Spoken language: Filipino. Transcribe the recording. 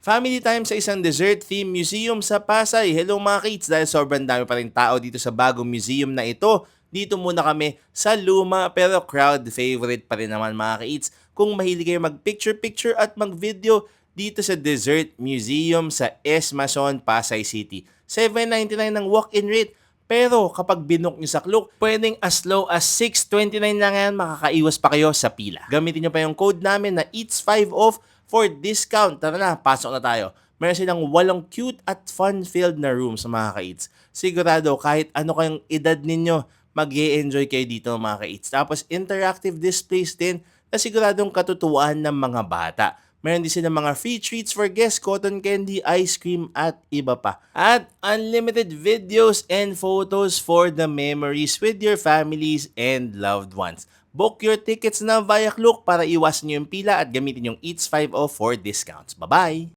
Family time sa isang dessert-themed museum sa Pasay. Hello mga kids, dahil sobrang dami pa rin tao dito sa bagong museum na ito. Dito muna kami sa luma pero crowd favorite pa rin naman mga kids. Kung mahilig kayo mag-picture-picture at mag-video dito sa Dessert Museum sa Esmason, Pasay City. 7.99 ng walk-in rate. Pero kapag binook nyo sa Klook, pwedeng as low as 6.29 lang yan, makakaiwas pa kayo sa pila. Gamitin nyo pa yung code namin na EATS5OFF for discount. Tara na, pasok na tayo. Meron silang 8 cute at fun-filled na rooms mga ka-eats. Sigurado kahit ano kayong edad ninyo, mag-e-enjoy kayo dito mga ka-eats. Tapos interactive displays din na siguradong katutuan ng mga bata. Meron din silang mga free treats for guests, cotton candy, ice cream, at iba pa. At unlimited videos and photos for the memories with your families and loved ones. Book your tickets na via Klook para iwasan nyo yung pila at gamitin yung EATS50 for discounts. Bye-bye!